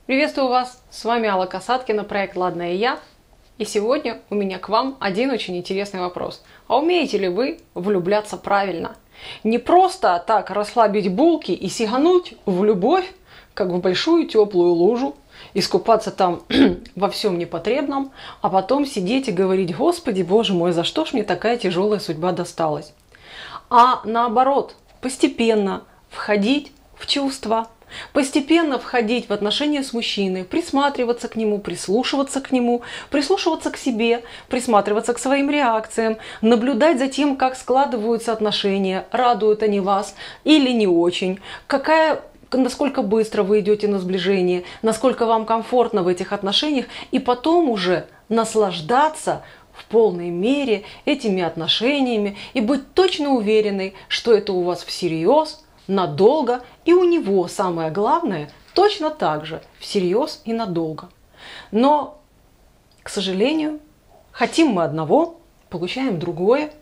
Приветствую вас! С вами Алла Касаткина, проект «Ладно и я». И сегодня у меня к вам один очень интересный вопрос. А умеете ли вы влюбляться правильно? Не просто так расслабить булки и сигануть в любовь, как в большую теплую лужу, искупаться там во всем непотребном, а потом сидеть и говорить: «Господи, Боже мой, за что ж мне такая тяжелая судьба досталась?» А наоборот, постепенно входить в чувства, постепенно входить в отношения с мужчиной, присматриваться к нему, прислушиваться к себе, присматриваться к своим реакциям, наблюдать за тем, как складываются отношения, радуют они вас или не очень, насколько быстро вы идете на сближение, насколько вам комфортно в этих отношениях, и потом уже наслаждаться в полной мере этими отношениями и быть точно уверенной, что это у вас всерьез, надолго, и у него, самое главное, точно так же всерьез и надолго. Но, к сожалению, хотим мы одного, получаем другое.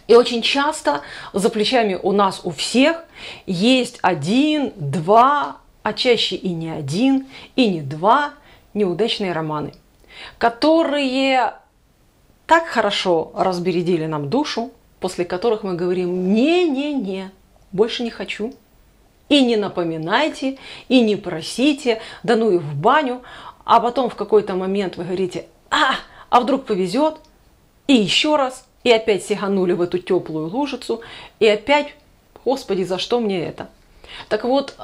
И очень часто за плечами у нас у всех есть один, два, а чаще и не один, и не два неудачные романы, которые так хорошо разбередили нам душу, после которых мы говорим: не-не-не, больше не хочу. И не напоминайте, и не просите, да ну и в баню. А потом в какой-то момент вы говорите: а вдруг повезет, и еще раз, и опять сиганули в эту теплую лужицу, и опять: Господи, за что мне это? Так вот,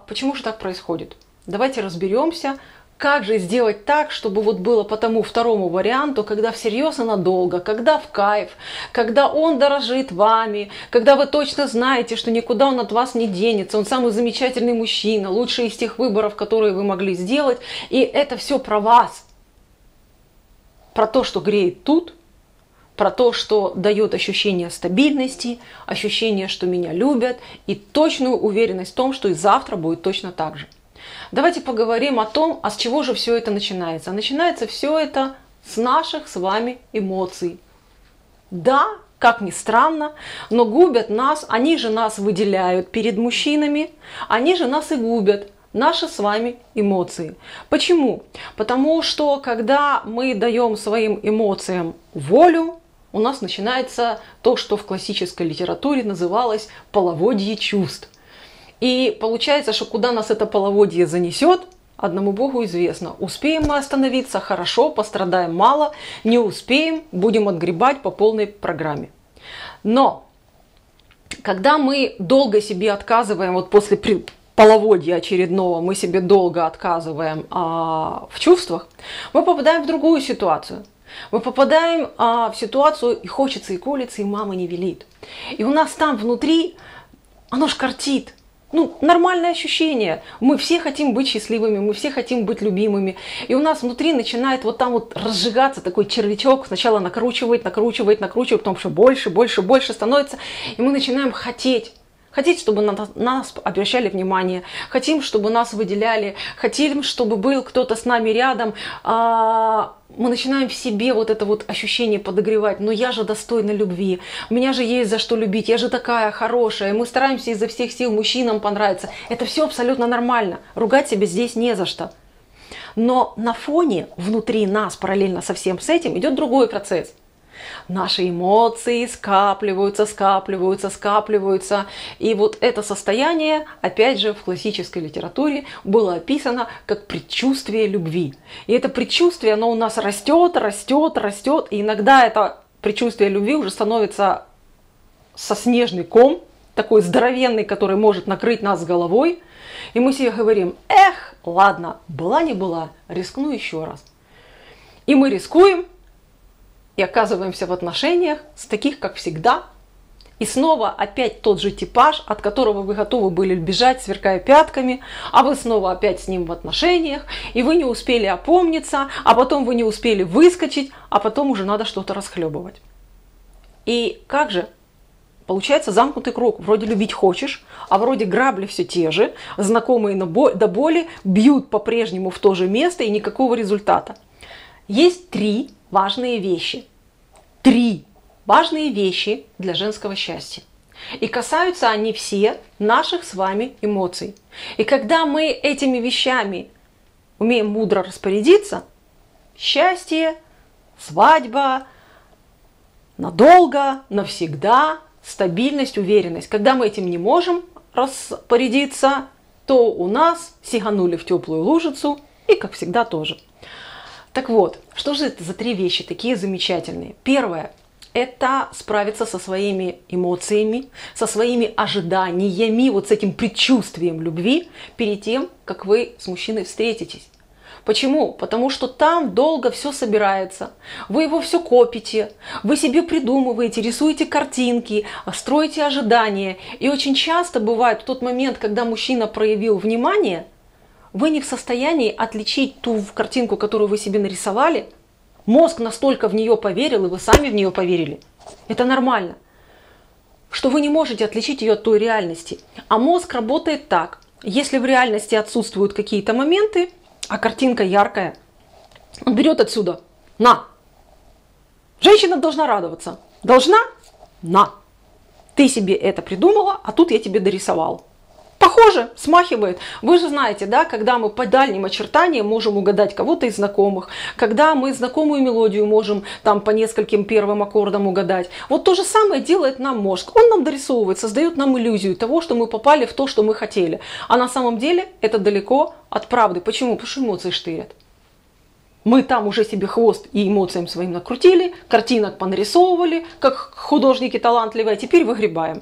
почему же так происходит? Давайте разберемся, как же сделать так, чтобы вот было по тому второму варианту, когда всерьез и надолго, когда в кайф, когда он дорожит вами, когда вы точно знаете, что никуда он от вас не денется, он самый замечательный мужчина, лучший из тех выборов, которые вы могли сделать, и это все про вас, про то, что греет тут, про то, что дает ощущение стабильности, ощущение, что меня любят, и точную уверенность в том, что и завтра будет точно так же. Давайте поговорим о том, а с чего же все это начинается. Начинается все это с наших с вами эмоций. Да, как ни странно, но губят нас, они же нас выделяют перед мужчинами, они же нас и губят, наши с вами эмоции. Почему? Потому что когда мы даем своим эмоциям волю, у нас начинается то, что в классической литературе называлось половодье чувств. И получается, что куда нас это половодье занесет, одному Богу известно. Успеем мы остановиться — хорошо, пострадаем мало, не успеем — будем отгребать по полной программе. Но когда мы долго себе отказываем, вот после половодья очередного мы себе долго отказываем в чувствах, мы попадаем в другую ситуацию. Мы попадаем в ситуацию: и хочется, и колется, и мама не велит. И у нас там внутри оно ж кортит. Нормальное ощущение. Мы все хотим быть счастливыми, мы все хотим быть любимыми. И у нас внутри начинает вот там вот разжигаться такой червячок. Сначала накручивает, потом все больше, больше, больше становится. И мы начинаем хотеть. Хотеть, чтобы на нас обращали внимание. Хотим, чтобы нас выделяли. Хотим, чтобы был кто-то с нами рядом. Мы начинаем в себе вот это вот ощущение подогревать. Но я же достойна любви. У меня же есть за что любить. Я же такая хорошая. Мы стараемся изо всех сил мужчинам понравиться. Это все абсолютно нормально. Ругать себя здесь не за что. Но на фоне, внутри нас, параллельно со всем с этим, идет другой процесс. Наши эмоции скапливаются. И вот это состояние, опять же, в классической литературе было описано как предчувствие любви. И это предчувствие, оно у нас растет. И иногда это предчувствие любви уже становится со снежный ком, такой здоровенный, который может накрыть нас с головой. И мы себе говорим: эх, ладно, была не была, рискну еще раз. И мы рискуем. И оказываемся в отношениях с таких, как всегда. И снова опять тот же типаж, от которого вы готовы были бежать, сверкая пятками, а вы снова опять с ним в отношениях, и вы не успели опомниться, а потом вы не успели выскочить, а потом уже надо что-то расхлебывать. И как же? Получается замкнутый круг. Вроде любить хочешь, а вроде грабли все те же, знакомые до боли, бьют по-прежнему в то же место, и никакого результата. Есть три важные вещи. Три важные вещи для женского счастья. И касаются они все наших с вами эмоций. И когда мы этими вещами умеем мудро распорядиться, счастье, свадьба, надолго, навсегда, стабильность, уверенность. Когда мы этим не можем распорядиться, то у нас сиганули в теплую лужицу и, как всегда, тоже. Так вот, что же это за 3 вещи такие замечательные? Первое – это справиться со своими эмоциями, со своими ожиданиями, вот с этим предчувствием любви перед тем, как вы с мужчиной встретитесь. Почему? Потому что там долго все собирается, вы его все копите, вы себе придумываете, рисуете картинки, строите ожидания. И очень часто бывает в тот момент, когда мужчина проявил внимание, вы не в состоянии отличить ту картинку, которую вы себе нарисовали. Мозг настолько в нее поверил, и вы сами в нее поверили. Это нормально. Что вы не можете отличить ее от той реальности. А мозг работает так. Если в реальности отсутствуют какие-то моменты, а картинка яркая, он берет отсюда. На! Женщина должна радоваться. Должна? На! Ты себе это придумала, а тут я тебе дорисовал. Похоже, смахивает. Вы же знаете, да, когда мы по дальним очертаниям можем угадать кого-то из знакомых, когда мы знакомую мелодию можем там по нескольким первым аккордам угадать. Вот то же самое делает нам мозг. Он нам дорисовывает, создает нам иллюзию того, что мы попали в то, что мы хотели. А на самом деле это далеко от правды. Почему? Потому что эмоции штырят. Мы там уже себе хвост и эмоциям своим накрутили, картинок понарисовывали, как художники талантливые, а теперь выгребаем.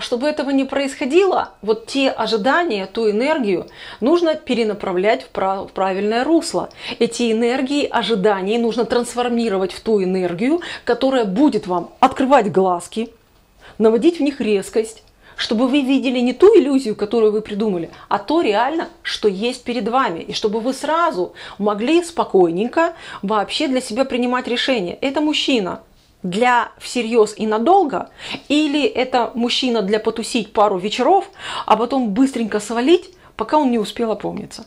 Чтобы этого не происходило, вот те ожидания, ту энергию нужно перенаправлять в правильное русло. Эти энергии, ожиданий нужно трансформировать в ту энергию, которая будет вам открывать глазки, наводить в них резкость, чтобы вы видели не ту иллюзию, которую вы придумали, а то реально, что есть перед вами. И чтобы вы сразу могли спокойненько вообще для себя принимать решение. Это мужчина для всерьез и надолго, или это мужчина для потусить пару вечеров, а потом быстренько свалить, пока он не успел опомниться.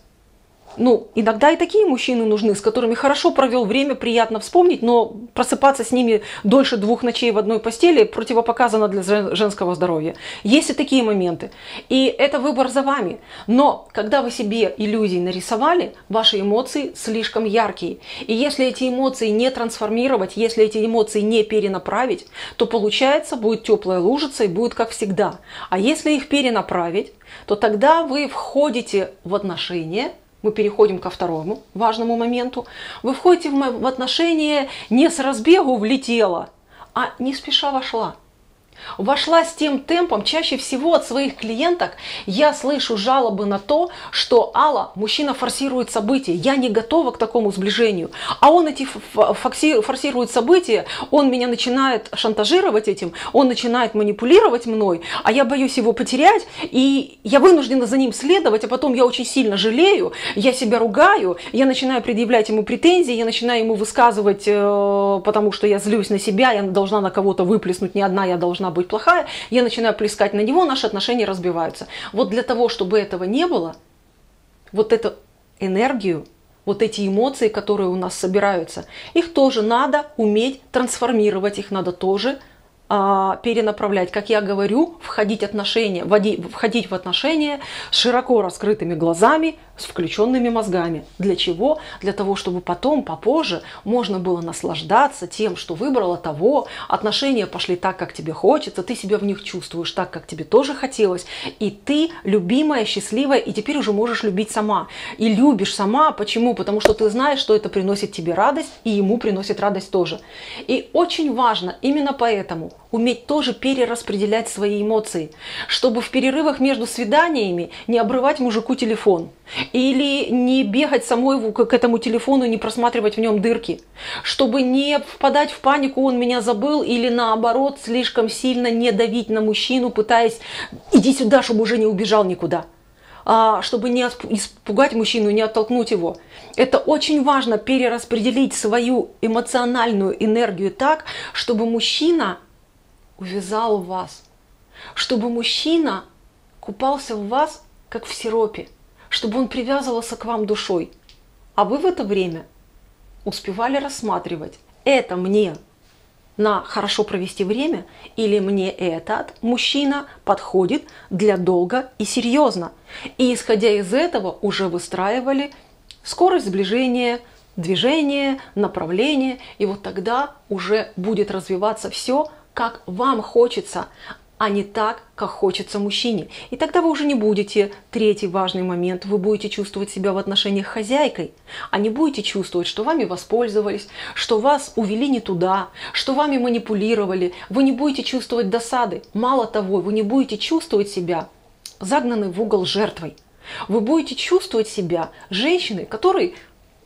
Ну, иногда и такие мужчины нужны, с которыми хорошо провел время, приятно вспомнить, но просыпаться с ними дольше 2 ночей в одной постели противопоказано для женского здоровья. Есть и такие моменты. И это выбор за вами. Но когда вы себе иллюзий нарисовали, ваши эмоции слишком яркие. И если эти эмоции не трансформировать, если эти эмоции не перенаправить, то получается, будет теплая лужица и будет как всегда. А если их перенаправить, то тогда вы входите в отношения. Мы переходим ко второму важному моменту. Вы входите в отношения не с разбегу влетела, а не спеша вошла. Вошла с тем темпом, чаще всего от своих клиенток я слышу жалобы на то, что Алла, мужчина форсирует события, я не готова к такому сближению. А он эти форсирует события, он меня начинает шантажировать этим, он начинает манипулировать мной, а я боюсь его потерять, и я вынуждена за ним следовать, а потом я очень сильно жалею, я себя ругаю, я начинаю предъявлять ему претензии, я начинаю ему высказывать, потому что я злюсь на себя, я должна на кого-то выплеснуть, не одна я должна быть плохая, я начинаю плескать на него, наши отношения разбиваются. Вот для того, чтобы этого не было, вот эту энергию, вот эти эмоции, которые у нас собираются, их тоже надо уметь трансформировать, их надо тоже перенаправлять. Как я говорю, входить в отношения с широко раскрытыми глазами, с включенными мозгами. Для чего? Для того, чтобы потом, попозже, можно было наслаждаться тем, что выбрала того, отношения пошли так, как тебе хочется, ты себя в них чувствуешь так, как тебе тоже хотелось, и ты любимая, счастливая, и теперь уже можешь любить сама. И любишь сама. Почему? Потому что ты знаешь, что это приносит тебе радость, и ему приносит радость тоже. И очень важно именно поэтому уметь тоже перераспределять свои эмоции, чтобы в перерывах между свиданиями не обрывать мужику телефон, или не бегать самой к этому телефону, не просматривать в нем дырки, чтобы не впадать в панику, он меня забыл, или наоборот слишком сильно не давить на мужчину, пытаясь иди сюда, чтобы уже не убежал никуда. Чтобы не испугать мужчину, не оттолкнуть его. Это очень важно, перераспределить свою эмоциональную энергию так, чтобы мужчина увязал в вас, чтобы мужчина купался в вас, как в сиропе, чтобы он привязывался к вам душой. А вы в это время успевали рассматривать, это мне на хорошо провести время, или мне этот мужчина подходит для долго и серьезно. И исходя из этого уже выстраивали скорость сближения, движение, направление. И вот тогда уже будет развиваться все, как вам хочется, а не так, как хочется мужчине. И тогда вы уже не будете, третий важный момент, вы будете чувствовать себя в отношениях хозяйкой, а не будете чувствовать, что вами воспользовались, что вас увели не туда, что вами манипулировали. Вы не будете чувствовать досады. Мало того, вы не будете чувствовать себя загнанной в угол жертвой. Вы будете чувствовать себя женщиной, которые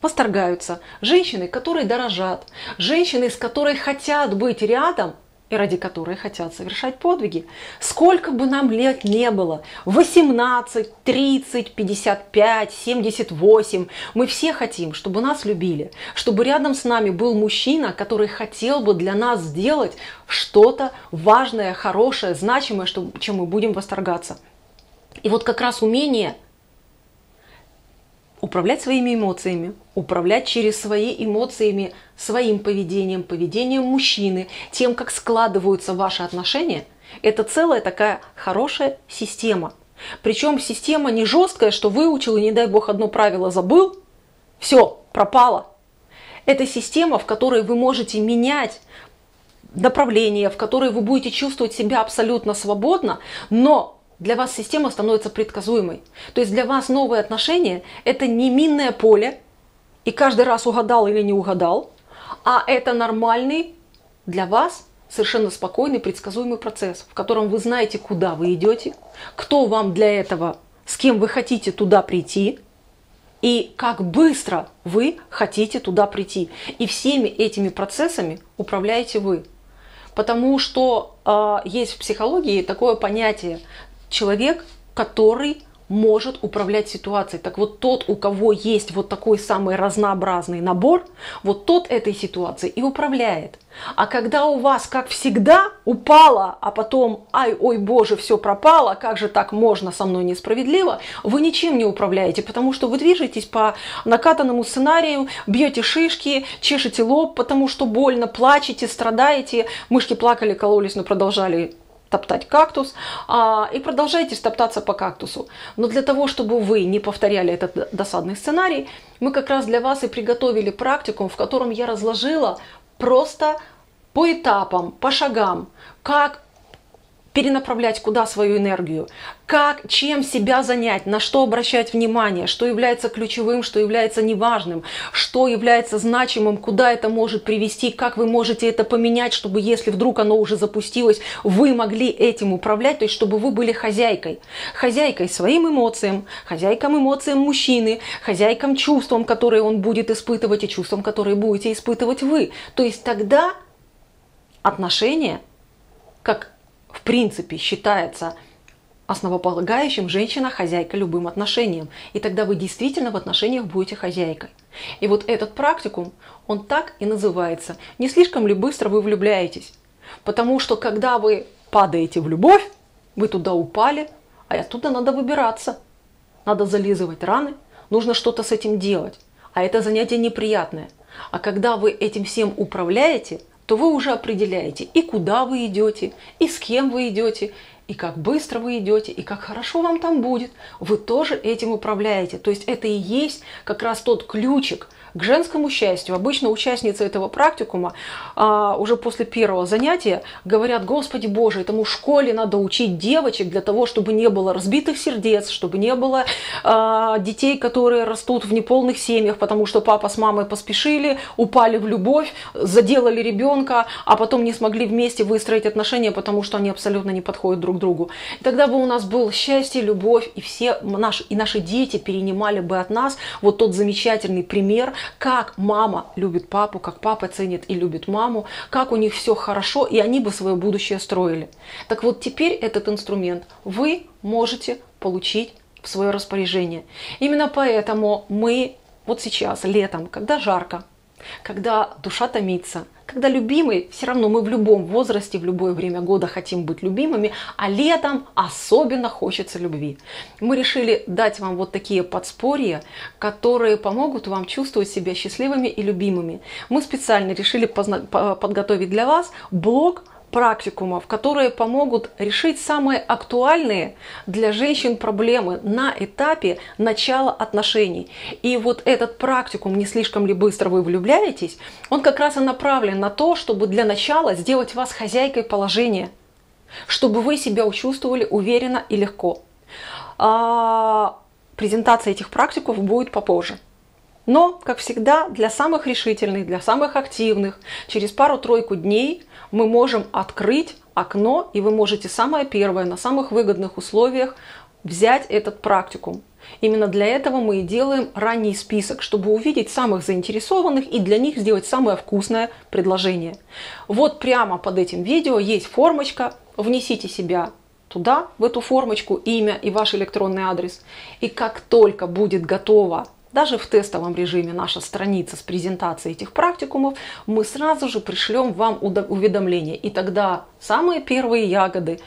восторгаются, женщиной, которые дорожат, женщиной, с которой хотят быть рядом, и ради которой хотят совершать подвиги. Сколько бы нам лет не было, 18, 30, 55, 78, мы все хотим, чтобы нас любили, чтобы рядом с нами был мужчина, который хотел бы для нас сделать что-то важное, хорошее, значимое, чем мы будем восторгаться. И вот как раз умение управлять своими эмоциями, управлять через свои эмоциями своим поведением, поведением мужчины, тем, как складываются ваши отношения, это целая такая хорошая система. Причем система не жесткая, что выучил и, не дай бог, одно правило забыл, все, пропало. Это система, в которой вы можете менять направление, в которой вы будете чувствовать себя абсолютно свободно, но для вас система становится предсказуемой. То есть для вас новые отношения – это не минное поле, и каждый раз угадал или не угадал, а это нормальный для вас совершенно спокойный, предсказуемый процесс, в котором вы знаете, куда вы идете, кто вам для этого, с кем вы хотите туда прийти, и как быстро вы хотите туда прийти. И всеми этими процессами управляете вы. Потому что есть в психологии такое понятие – человек, который может управлять ситуацией. Так вот, тот, у кого есть вот такой самый разнообразный набор, вот тот этой ситуацией и управляет. А когда у вас, как всегда, упало, а потом, ай, ой, боже, все пропало, как же так можно, со мной несправедливо, вы ничем не управляете, потому что вы движетесь по накатанному сценарию, бьете шишки, чешете лоб, потому что больно, плачете, страдаете. Мышки плакали, кололись, но продолжали топтать кактус, и продолжайте топтаться по кактусу. Но для того, чтобы вы не повторяли этот досадный сценарий, мы как раз для вас и приготовили практикум, в котором я разложила просто по этапам, по шагам, как перенаправлять куда свою энергию, чем себя занять, на что обращать внимание, что является ключевым, что является неважным, что является значимым, куда это может привести, как вы можете это поменять, чтобы если вдруг оно уже запустилось, вы могли этим управлять, то есть чтобы вы были хозяйкой. Хозяйкой своим эмоциям, хозяйкам эмоциям мужчины, хозяйкам чувствам, которые он будет испытывать, и чувствам, которые будете испытывать вы. То есть тогда отношения, как в принципе считается основополагающим, женщина хозяйка любым отношениям. И тогда вы действительно в отношениях будете хозяйкой. И вот этот практикум, он так и называется. Не слишком ли быстро вы влюбляетесь? Потому что когда вы падаете в любовь, вы туда упали, а оттуда надо выбираться. Надо зализывать раны, нужно что-то с этим делать. А это занятие неприятное. А когда вы этим всем управляете, то вы уже определяете, и куда вы идете, и с кем вы идете, и как быстро вы идете, и как хорошо вам там будет. Вы тоже этим управляете. То есть это и есть как раз тот ключик к женскому счастью. Обычно участницы этого практикума уже после первого занятия говорят: Господи Боже, этому в школе надо учить девочек для того, чтобы не было разбитых сердец, чтобы не было детей, которые растут в неполных семьях, потому что папа с мамой поспешили, упали в любовь, заделали ребенка, а потом не смогли вместе выстроить отношения, потому что они абсолютно не подходят друг другу. И тогда бы у нас было счастье, любовь, и наши дети перенимали бы от нас вот тот замечательный пример, как мама любит папу, как папа ценит и любит маму, как у них все хорошо, и они бы свое будущее строили. Так вот, теперь этот инструмент вы можете получить в свое распоряжение. Именно поэтому мы вот сейчас, летом, когда жарко, когда душа томится, когда любимый, все равно мы в любом возрасте, в любое время года хотим быть любимыми, а летом особенно хочется любви. Мы решили дать вам вот такие подспорья, которые помогут вам чувствовать себя счастливыми и любимыми. Мы специально решили подготовить для вас блок практикумов, которые помогут решить самые актуальные для женщин проблемы на этапе начала отношений. И вот этот практикум «Не слишком ли быстро вы влюбляетесь», он как раз и направлен на то, чтобы для начала сделать вас хозяйкой положения, чтобы вы себя чувствовали уверенно и легко. Презентация этих практикумов будет попозже. Но, как всегда, для самых решительных, для самых активных, через пару-тройку дней мы можем открыть окно, и вы можете самое первое, на самых выгодных условиях взять этот практикум. Именно для этого мы и делаем ранний список, чтобы увидеть самых заинтересованных и для них сделать самое вкусное предложение. Вот прямо под этим видео есть формочка, внесите себя туда, в эту формочку, имя и ваш электронный адрес. И как только будет готово, даже в тестовом режиме, наша страница с презентацией этих практикумов, мы сразу же пришлем вам уведомление. И тогда самые первые ягоды,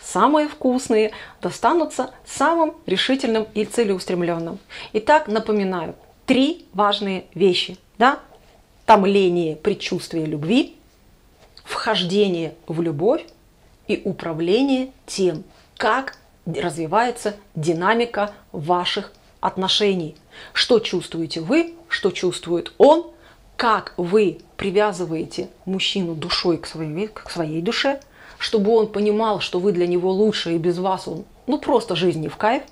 самые вкусные, достанутся самым решительным и целеустремленным. Итак, напоминаю, 3 важные вещи. Да? Томление, предчувствие любви, вхождение в любовь и управление тем, как развивается динамика ваших отношений. Что чувствуете вы, что чувствует он, как вы привязываете мужчину душой к своей душе, чтобы он понимал, что вы для него лучше, и без вас он, просто жизнь не в кайф.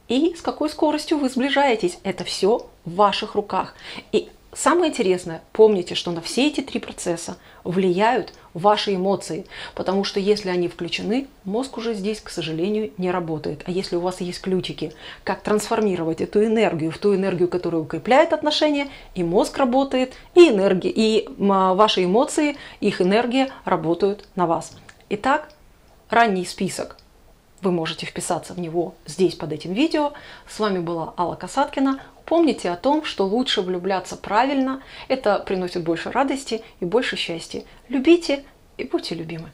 И с какой скоростью вы сближаетесь. Это все в ваших руках. И самое интересное, помните, что на все эти 3 процесса влияют ваши эмоции, потому что если они включены, мозг уже здесь, к сожалению, не работает. А если у вас есть ключики, как трансформировать эту энергию в ту энергию, которая укрепляет отношения, и мозг работает, и ваши эмоции, их энергия работают на вас. Итак, ранний список. Вы можете вписаться в него здесь под этим видео. С вами была Алла Касаткина. Помните о том, что лучше влюбляться правильно. Это приносит больше радости и больше счастья. Любите и будьте любимы.